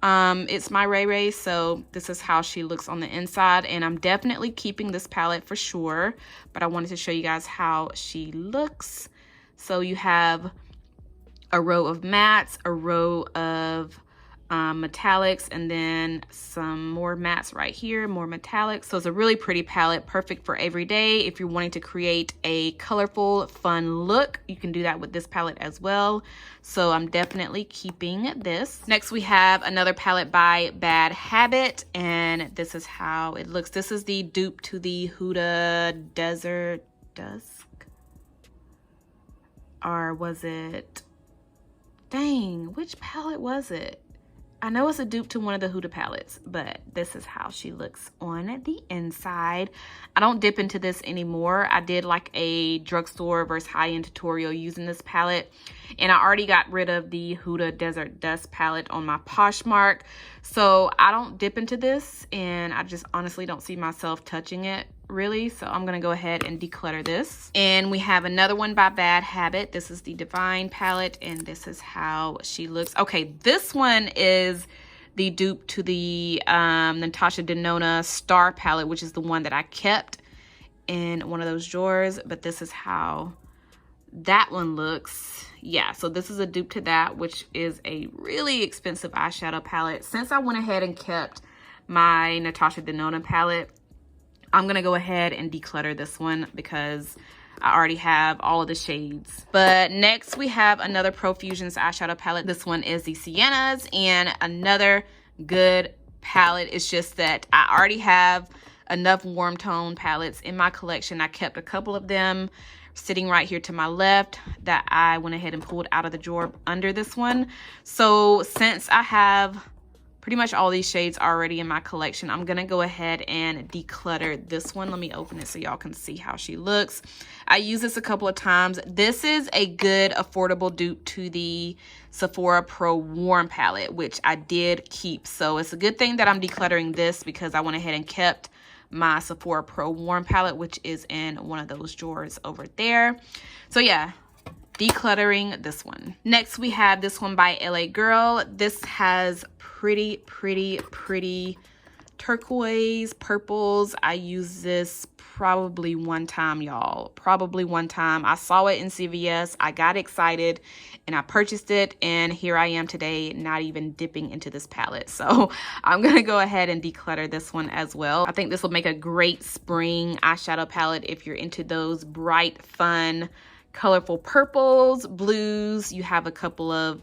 It's My Ray Ray, so this is how she looks on the inside, and I'm definitely keeping this palette for sure, but I wanted to show you guys how she looks. So you have a row of mattes, a row of metallics, and then some more mattes right here, more metallics. So it's a really pretty palette, perfect for every day. If you're wanting to create a colorful, fun look, you can do that with this palette as well. So I'm definitely keeping this. Next, we have another palette by Bad Habit, and this is how it looks. This is the dupe to the Huda Desert Dusk, or was it, dang, which palette was it? I know it's a dupe to one of the Huda palettes, but this is how she looks on the inside. I don't dip into this anymore. I did like a drugstore versus high-end tutorial using this palette, and I already got rid of the Huda Desert Dust palette on my Poshmark. So I don't dip into this, and I just honestly don't see myself touching it really. So I'm gonna go ahead and declutter this. And we have another one by Bad Habit. This is the Divine palette, and this is how she looks. Okay, this one is the dupe to the Natasha Denona Star palette, which is the one that I kept in one of those drawers, but this is how that one looks. Yeah, so this is a dupe to that, which is a really expensive eyeshadow palette. Since I went ahead and kept my Natasha Denona palette, I'm gonna go ahead and declutter this one because I already have all of the shades. But next we have another Profusion's eyeshadow palette. This one is the Siennas, and another good palette. It's just that I already have enough warm tone palettes in my collection. I kept a couple of them sitting right here to my left that I went ahead and pulled out of the drawer under this one. So since I have pretty much all these shades already in my collection. I'm gonna go ahead and declutter this one. Let me open it so y'all can see how she looks. I used this a couple of times. This is a good affordable dupe to the Sephora Pro Warm palette, which I did keep. So it's a good thing that I'm decluttering this because I went ahead and kept my Sephora Pro Warm palette, which is in one of those drawers over there. So yeah, decluttering this one. Next we have this one by LA Girl. This has pretty turquoise purples. I used this probably one time, y'all. Probably one time. I saw it in CVS. I got excited and I purchased it, and here I am today not even dipping into this palette. So I'm gonna go ahead and declutter this one as well. I think this will make a great spring eyeshadow palette if you're into those bright, fun, colorful purples, blues. You have a couple of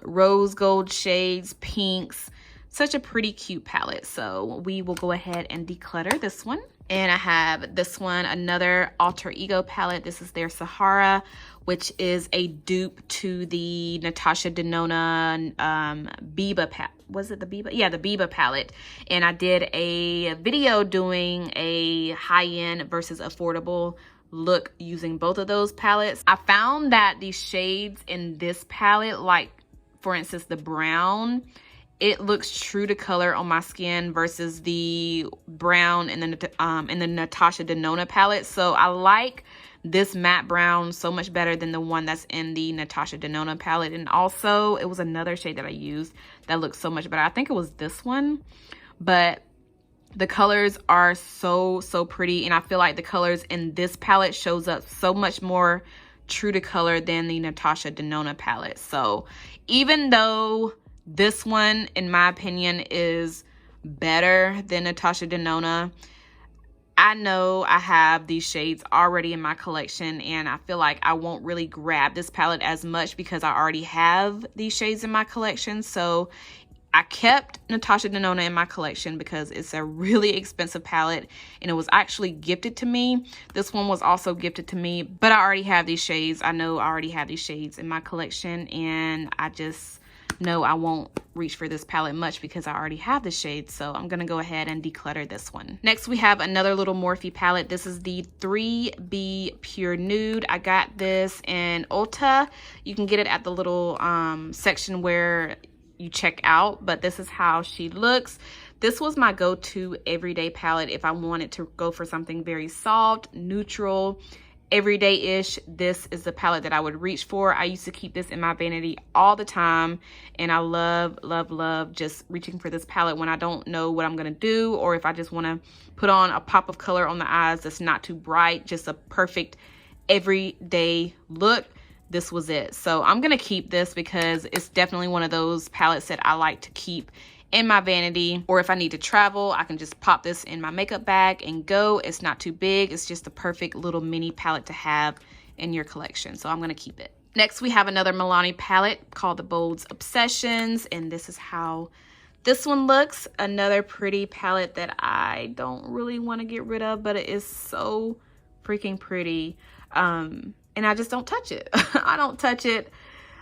rose gold shades, pinks. Such a pretty cute palette. So we will go ahead and declutter this one. And I have this one, another Alter Ego palette. This is their Sahara, which is a dupe to the Natasha Denona Biba palette. Was it the Biba? Yeah, the Biba palette. And I did a video doing a high-end versus affordable look using both of those palettes. I found that the shades in this palette, like for instance the brown, it looks true to color on my skin versus the brown in the Natasha Denona palette. So I like this matte brown so much better than the one that's in the Natasha Denona palette. And also it was another shade that I used that looks so much better. I think it was this one, but the colors are so pretty, and I feel like the colors in this palette shows up so much more true to color than the Natasha Denona palette. So even though this one, in my opinion, is better than Natasha Denona, I know I have these shades already in my collection, and I feel like I won't really grab this palette as much because I already have these shades in my collection. So I kept Natasha Denona in my collection because it's a really expensive palette and it was actually gifted to me. This one was also gifted to me, but I already have these shades. I know I already have these shades in my collection, and I just know I won't reach for this palette much because I already have the shades. So I'm gonna go ahead and declutter this one. Next we have another little Morphe palette. This is the 3B Pure Nude. I got this in Ulta. You can get it at the little section where you check out, but this is how she looks. This was my go-to everyday palette if I wanted to go for something very soft, neutral, everyday-ish. This is the palette that I would reach for. I used to keep this in my vanity all the time, and I love just reaching for this palette when I don't know what I'm gonna do, or if I just want to put on a pop of color on the eyes that's not too bright, just a perfect everyday look. This was it. So I'm gonna keep this because it's definitely one of those palettes that I like to keep in my vanity, or if I need to travel, I can just pop this in my makeup bag and go. It's not too big. It's just a perfect little mini palette to have in your collection. So I'm gonna keep it. Next we have another Milani palette called the Bold Obsessions, and this is how this one looks. Another pretty palette that I don't really want to get rid of, but it is so freaking pretty. And I just don't touch it. I don't touch it.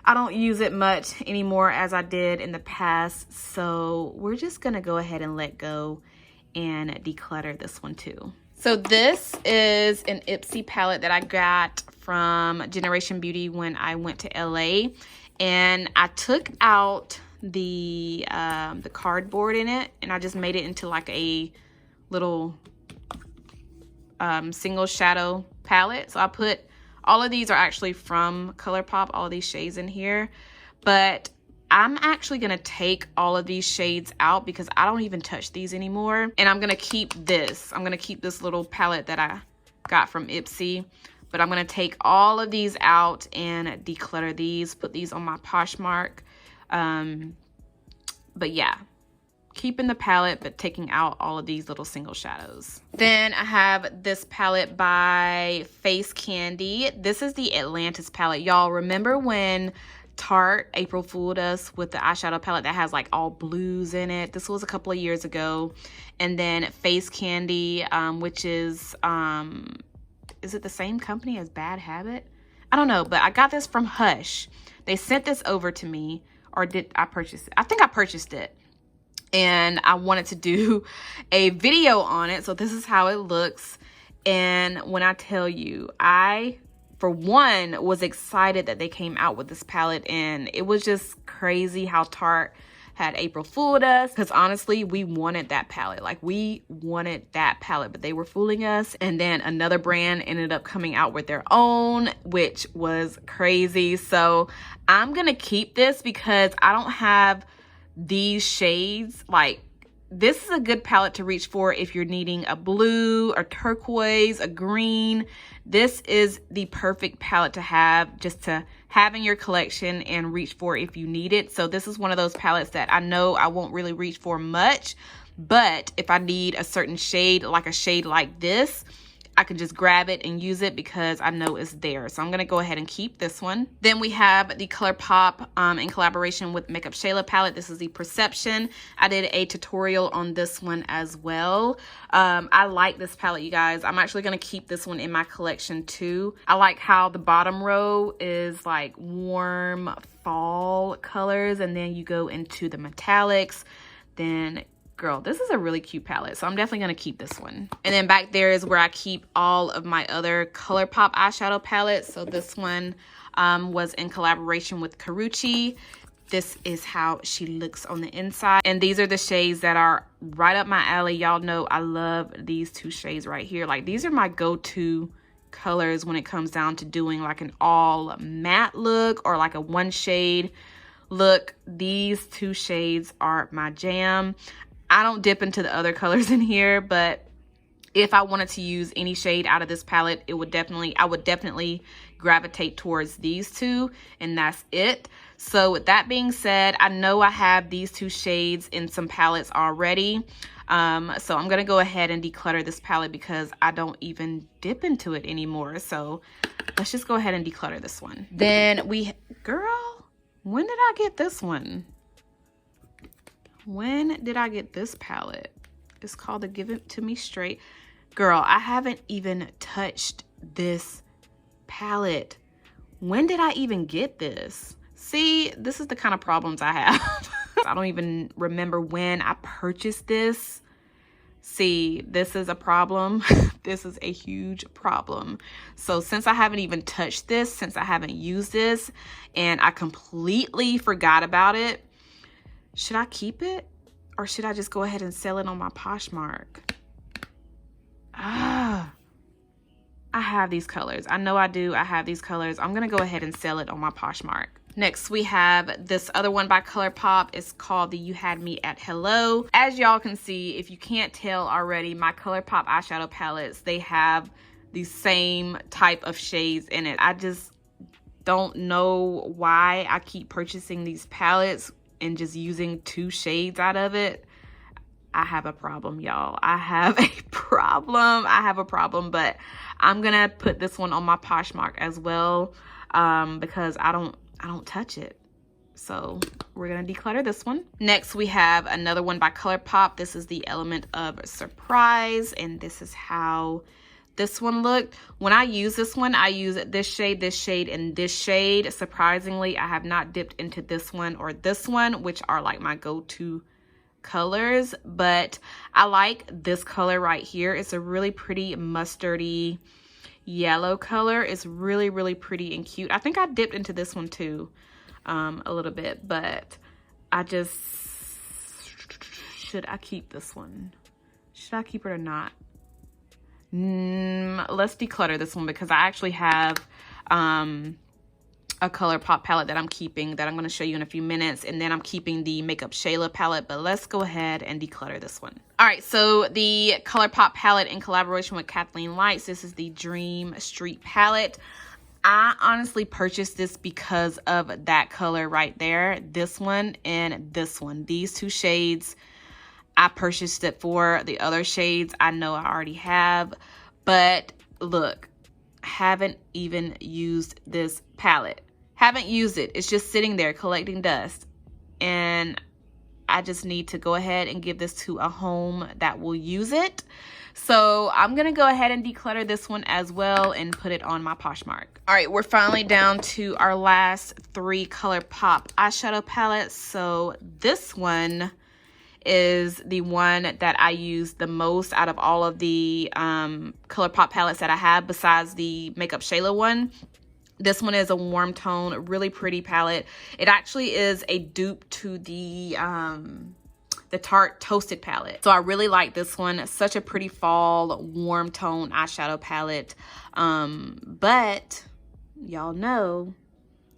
I don't use it much anymore as I did in the past. So we're just gonna go ahead and let go and declutter this one too. So this is an Ipsy palette that I got from Generation Beauty when I went to LA. And I took out the cardboard in it, and I just made it into like a little single shadow palette. So I put, all of these are actually from ColorPop, all of these shades in here, but I'm actually gonna take all of these shades out because I don't even touch these anymore. And I'm gonna keep this. I'm gonna keep this little palette that I got from Ipsy, but I'm gonna take all of these out and declutter these, put these on my Poshmark. But yeah, keeping the palette but taking out all of these little single shadows. Then I have this palette by Face Candy. This is the Atlantis palette. Y'all remember when Tarte April fooled us with the eyeshadow palette that has like all blues in it? This was a couple of years ago. And then Face Candy, which is it the same company as Bad Habit? I don't know, but I got this from Hush. They sent this over to me, or did I purchase it? I think I purchased it. and I wanted to do a video on it. So this is how it looks. And when I tell you, I, for one, was excited that they came out with this palette, and it was just crazy how Tarte had April fooled us, because honestly, we wanted that palette. Like, we wanted that palette, but they were fooling us. And then another brand ended up coming out with their own, which was crazy. So I'm gonna keep this because I don't have these shades. Like, this is a good palette to reach for if you're needing a blue, a turquoise, a green. This is the perfect palette to have, just to have in your collection and reach for if you need it. So this is one of those palettes that I know I won't really reach for much, but if I need a certain shade, like a shade like this, I can just grab it and use it because I know it's there. So I'm gonna go ahead and keep this one. Then we have the ColorPop in collaboration with Makeup Shayla palette. This is the Perception. I did a tutorial on this one as well. I like this palette, you guys. I'm actually gonna keep this one in my collection too. I like how the bottom row is like warm fall colors, and then you go into the metallics. Then girl, this is a really cute palette, so I'm definitely gonna keep this one. And then back there is where I keep all of my other ColorPop eyeshadow palettes. So this one was in collaboration with Karrueche. This is how she looks on the inside. And these are the shades that are right up my alley. Y'all know I love these two shades right here. Like, these are my go-to colors when it comes down to doing like an all matte look or like a one shade look. These two shades are my jam. I don't dip into the other colors in here, but if I wanted to use any shade out of this palette, I would definitely gravitate towards these two, and that's it. So with that being said, I know I have these two shades in some palettes already. So I'm gonna go ahead and declutter this palette because I don't even dip into it anymore. So let's just go ahead and declutter this one. Then girl, when did I get this one? When did I get this palette? It's called the Give It To Me Straight. Girl, I haven't even touched this palette. When did I even get this? See, this is the kind of problems I have. I don't even remember when I purchased this. See, this is a problem. This is a huge problem. So since I haven't even touched this, since I haven't used this, and I completely forgot about it, should I keep it or should I just go ahead and sell it on my Poshmark? I have these colors. I know I do. I have these colors. I'm going to go ahead and sell it on my Poshmark. Next, we have this other one by ColorPop. It's called the You Had Me at Hello. As y'all can see, if you can't tell already, my ColorPop eyeshadow palettes, they have the same type of shades in it. I just don't know why I keep purchasing these palettes and just using two shades out of it. I have a problem, y'all. I have a problem. But I'm gonna put this one on my Poshmark as well because I don't touch it. So we're gonna declutter this one. Next, we have another one by ColorPop. This is the Element of Surprise, and this is how this one looked. When I use this one, I use this shade, and this shade. Surprisingly, I have not dipped into this one or this one, which are like my go-to colors, but I like this color right here. It's a really pretty mustardy yellow color. It's really, really pretty and cute. I think I dipped into this one too a little bit, but should I keep this one? Should I keep it or not? Let's declutter this one because I actually have a ColorPop palette that I'm keeping that I'm going to show you in a few minutes, and then I'm keeping the Makeup Shayla palette, but let's go ahead and declutter this one. All right, so the ColorPop palette in collaboration with Kathleen Lights, this is the Dream Street palette. I honestly purchased this because of that color right there, this one and this one. These two shades, I purchased it for. The other shades I know I already have, but look, haven't even used this palette. Haven't used it. It's just sitting there collecting dust, and I just need to go ahead and give this to a home that will use it. So I'm gonna go ahead and declutter this one as well and put it on my Poshmark. All right, we're finally down to our last three ColorPop eyeshadow palettes. So this one is the one that I use the most out of all of the ColorPop palettes that I have, besides the Makeup Shayla one. This one is a warm tone, really pretty palette. It actually is a dupe to the Tarte Toasted palette. So I really like this one. Such a pretty fall warm tone eyeshadow palette. But y'all know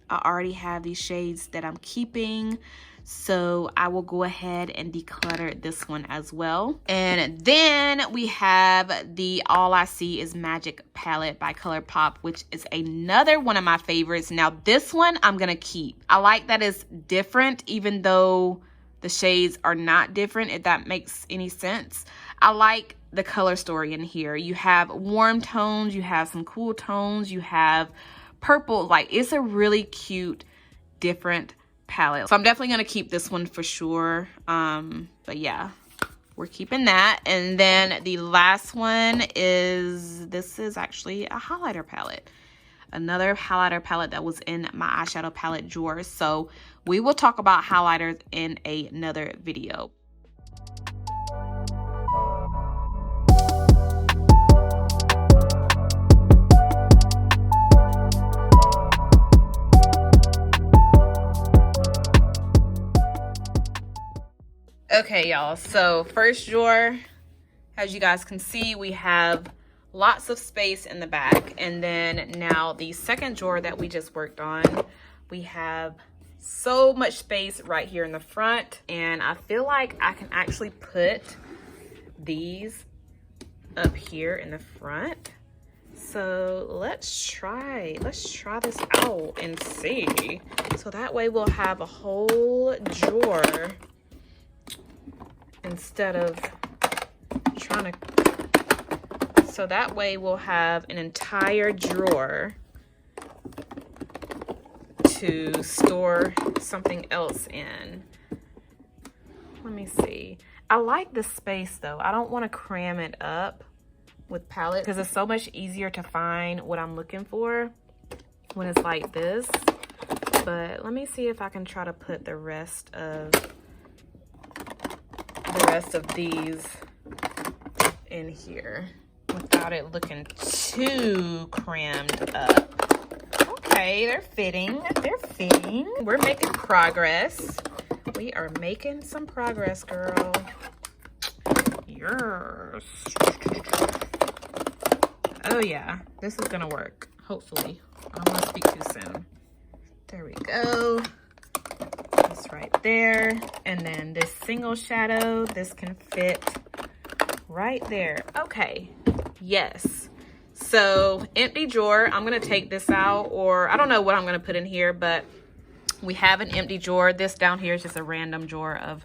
I already have these shades that I'm keeping, so I will go ahead and declutter this one as well. And then we have the All I See Is Magic palette by ColorPop, which is another one of my favorites. Now this one I'm gonna keep. I like that it's different, even though the shades are not different, if that makes any sense. I like the color story in here. You have warm tones, you have some cool tones, you have purple. Like, it's a really cute, different palette. So I'm definitely gonna keep this one for sure. But yeah, we're keeping that. And then the last one is, this is actually a highlighter palette. Another highlighter palette that was in my eyeshadow palette drawer. So we will talk about highlighters in another video. Okay, y'all, so first drawer, as you guys can see, we have lots of space in the back. And then now the second drawer that we just worked on, we have so much space right here in the front. And I feel like I can actually put these up here in the front. So let's try this out and see. So that way we'll have a whole drawer instead of trying to, so that way we'll have an entire drawer to store something else in. Let me see. I like the space though. I don't want to cram it up with palettes because it's so much easier to find what I'm looking for when it's like this. But let me see if I can try to put the rest of these in here without it looking too crammed up. Okay, they're fitting. We're making progress. We are making some progress, girl. Yes. Oh yeah, this is gonna work, hopefully. I don't want to speak too soon. There we go. That's right there. And then this single shadow, this can fit right there. Okay, yes. So empty drawer, I'm gonna take this out, or I don't know what I'm gonna put in here, but we have an empty drawer. This down here is just a random drawer of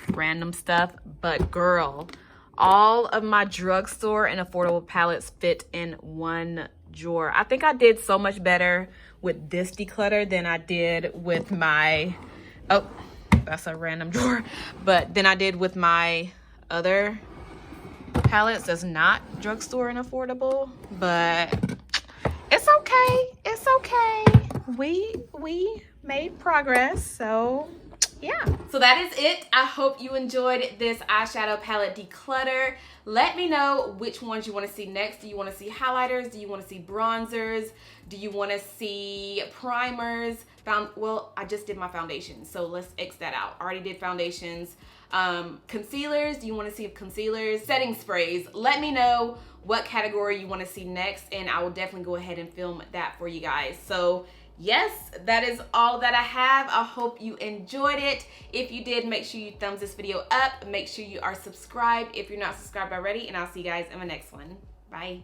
random stuff. But girl, all of my drugstore and affordable palettes fit in one drawer. I think I did so much better with this declutter than I did with my, oh, that's a random drawer, but than I did with my other palettes that's not drugstore and affordable. But it's okay, it's okay. We made progress, so yeah. So that is it. I hope you enjoyed this eyeshadow palette declutter. Let me know which ones you want to see next. Do you want to see highlighters? Do you want to see bronzers? Do you want to see primers? Well, I just did my foundation, so let's X that out. I already did foundations. Concealers, do you want to see concealers? Setting sprays. Let me know what category you want to see next, and I will definitely go ahead and film that for you guys. So yes, that is all that I have. I hope you enjoyed it. If you did, make sure you thumbs this video up. Make sure you are subscribed if you're not subscribed already, and I'll see you guys in my next one. Bye.